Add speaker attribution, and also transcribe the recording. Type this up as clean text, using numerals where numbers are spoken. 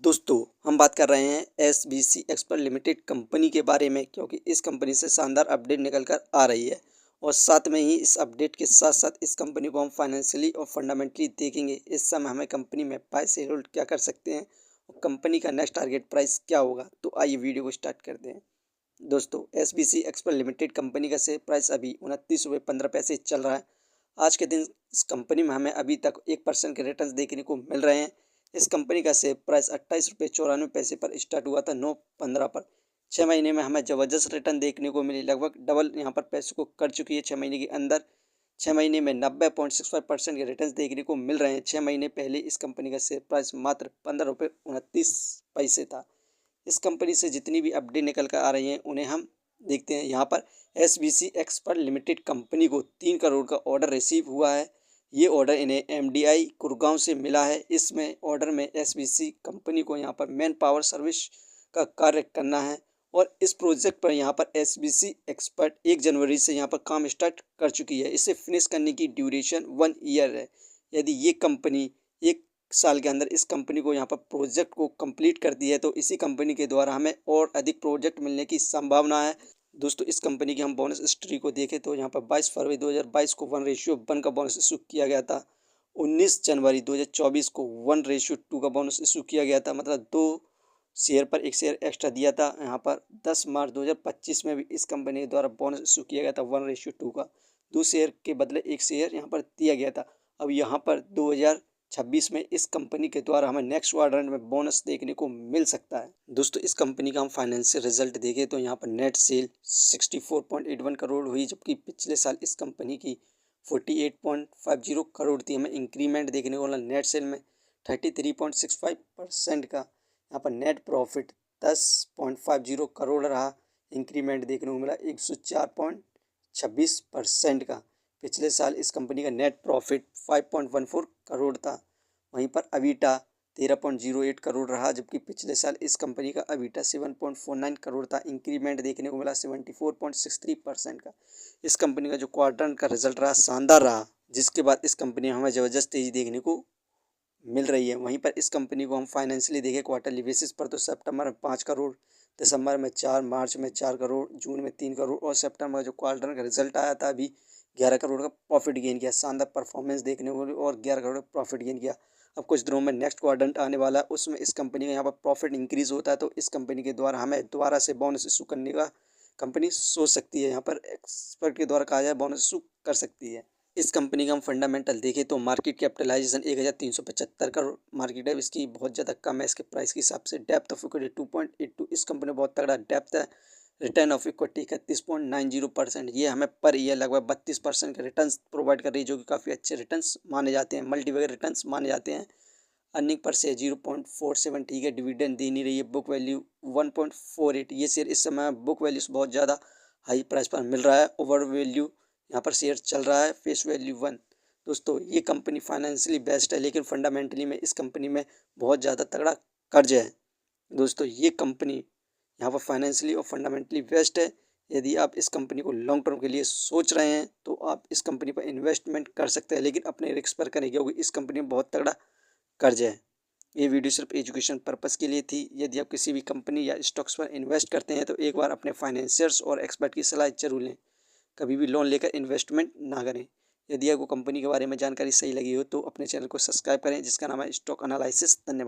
Speaker 1: दोस्तों हम बात कर रहे हैं एसबीसी एक्सपर्ट लिमिटेड कंपनी के बारे में, क्योंकि इस कंपनी से शानदार अपडेट निकल कर आ रही है। और साथ में ही इस अपडेट के साथ साथ इस कंपनी को हम फाइनेंशियली और फंडामेंटली देखेंगे। इस समय हमें कंपनी में बाय शेयर होल्ड क्या कर सकते हैं और कंपनी का नेक्स्ट टारगेट प्राइस क्या होगा। तो आइए वीडियो को स्टार्ट करते हैं। दोस्तों एसबीसी एक्सपर्ट लिमिटेड कंपनी का शेयर प्राइस अभी 29 रुपये 15 पैसे चल रहा है। आज के दिन इस कंपनी में हमें अभी तक 1% के रिटर्न देखने को मिल रहे हैं। इस कंपनी का शेयर प्राइस 28 रुपये 94 पैसे पर स्टार्ट हुआ था 9/15 पर। 6 महीने में हमें ज़बरदस्त रिटर्न देखने को मिली, लगभग डबल यहाँ पर पैसे को कर चुकी है 6 महीने के अंदर। 6 महीने में 90.65% के रिटर्न देखने को मिल रहे हैं। 6 महीने पहले इस कंपनी का शेयर प्राइस मात्र 15 रुपये 29 पैसे था। इस कंपनी से जितनी भी अपडेट निकल कर आ रही हैं उन्हें हम देखते हैं। यहाँ पर एसबीसी एक्सपर्ट लिमिटेड कंपनी को 3 करोड़ का ऑर्डर रिसीव हुआ है। ये ऑर्डर इन्हें एमडीआई गुड़गांव से मिला है। इसमें ऑर्डर में एसबीसी कंपनी को यहाँ पर मैन पावर सर्विस का कार्य करना है और इस प्रोजेक्ट पर यहाँ पर एसबीसी एक्सपर्ट 1 जनवरी से यहाँ पर काम स्टार्ट कर चुकी है। इसे फिनिश करने की ड्यूरेशन 1 ईयर है। यदि ये कंपनी 1 साल के अंदर इस कंपनी को यहाँ पर प्रोजेक्ट को कंप्लीट करती है तो इसी कंपनी के द्वारा हमें और अधिक प्रोजेक्ट मिलने की संभावना है। दोस्तों इस कंपनी की हम बोनस हिस्ट्री को देखें तो यहाँ पर 22 फरवरी 2022 को 1:1 का बोनस इशू किया गया था। 19 जनवरी 2024 को 1:2 का बोनस इशू किया गया था, मतलब 2 शेयर पर 1 शेयर एक्स्ट्रा दिया था। यहाँ पर 10 मार्च 2025 में भी इस कंपनी के द्वारा बोनस इशू किया गया था 1:2 का। 2 शेयर के बदले 1 शेयर यहाँ पर दिया गया था। अब यहाँ पर 2026 में इस कंपनी के द्वारा हमें नेक्स्ट क्वाड्रेंट में बोनस देखने को मिल सकता है। दोस्तों इस कंपनी का हम फाइनेंशियल रिजल्ट देखें तो यहाँ पर नेट सेल 64.81 करोड़ हुई, जबकि पिछले साल इस कंपनी की 48.50 करोड़ थी। हमें इंक्रीमेंट देखने को मिला नेट सेल में 33.65% का। यहाँ पर नेट प्रॉफिट 10.50 करोड़ रहा, इंक्रीमेंट देखने को मिला 104.26% का। पिछले साल इस कंपनी का नेट प्रॉफिट 5.14 करोड़ था। वहीं पर अबीटा 13.08 करोड़ रहा, जबकि पिछले साल इस कंपनी का अबीटा 7.49 करोड़ था। इंक्रीमेंट देखने को मिला 74.63% का। इस कंपनी का जो क्वार्टर का रिजल्ट रहा शानदार रहा, जिसके बाद इस कंपनी में हमें ज़बरदस्त तेज़ी देखने को मिल रही है। वहीं पर इस कंपनी को हम फाइनेंशियली देखें क्वार्टरली बेसिस पर तो सितंबर में 5 करोड़, दिसंबर में 4, मार्च में 4 करोड़, जून में 3 करोड़ और सितंबर जो क्वार्टर का रिजल्ट आया था अभी 11 करोड़ का प्रॉफिट गेन किया। शानदार परफॉर्मेंस देखने को मिली और 11 करोड़ का प्रॉफिट गेन किया। अब कुछ दिनों में नेक्स्ट क्वाड्रेंट आने वाला है, उसमें इस कंपनी का यहाँ पर प्रॉफिट इंक्रीज़ होता है तो इस कंपनी के द्वारा हमें दोबारा से बोनस इशू करने का कंपनी सोच सकती है। यहाँ पर एक्सपर्ट के द्वारा कहा जाए बोनस इशू कर सकती है। इस कंपनी का हम फंडामेंटल देखें तो मार्केट कैपिटलाइजेशन 1375 करोड़ मार्केट है। इसकी बहुत ज़्यादा कम है इसके प्राइस के हिसाब से। डेप्थ ऑफ इक्विटी 2.82, इस कंपनी में बहुत तगड़ा डेप्थ है। रिटर्न ऑफ इक्विटी 31.90%, ये हमें पर ईयर लगभग 32% के रिटर्न प्रोवाइड कर रही है, जो कि काफ़ी अच्छे रिटर्न माने जाते हैं, मल्टीबैगर रिटर्न माने जाते हैं। अर्निंग पर शेयर 0.47, ठीक है। डिविडेंड दे नहीं रही है। बुक वैल्यू 1.48, ये शेयर इस समय बुक वैल्यू से बहुत ज़्यादा हाई प्राइस पर मिल रहा है। ओवर वैल्यू यहाँ पर शेयर चल रहा है फेस वैल्यू 1। दोस्तों ये कंपनी फाइनेंशियली बेस्ट है, लेकिन फंडामेंटली में इस कंपनी में बहुत ज़्यादा तगड़ा कर्ज है। दोस्तों ये कंपनी यहाँ पर फाइनेंशियली और फंडामेंटली बेस्ट है। यदि आप इस कंपनी को लॉन्ग टर्म के लिए सोच रहे हैं तो आप इस कंपनी पर इन्वेस्टमेंट कर सकते हैं, लेकिन अपने रिस्क पर करें, क्योंकि इस कंपनी में बहुत तगड़ा कर्ज है। ये वीडियो सिर्फ एजुकेशन पर्पस के लिए थी। यदि आप किसी भी कंपनी या स्टॉक्स पर इन्वेस्ट करते हैं तो एक बार अपने फाइनेंशियर्स और एक्सपर्ट की सलाह जरूर लें। कभी भी लोन लेकर इन्वेस्टमेंट ना करें। यदि आपको कंपनी के बारे में जानकारी सही लगी हो तो अपने चैनल को सब्सक्राइब करें, जिसका नाम है स्टॉक एनालिसिस। धन्यवाद।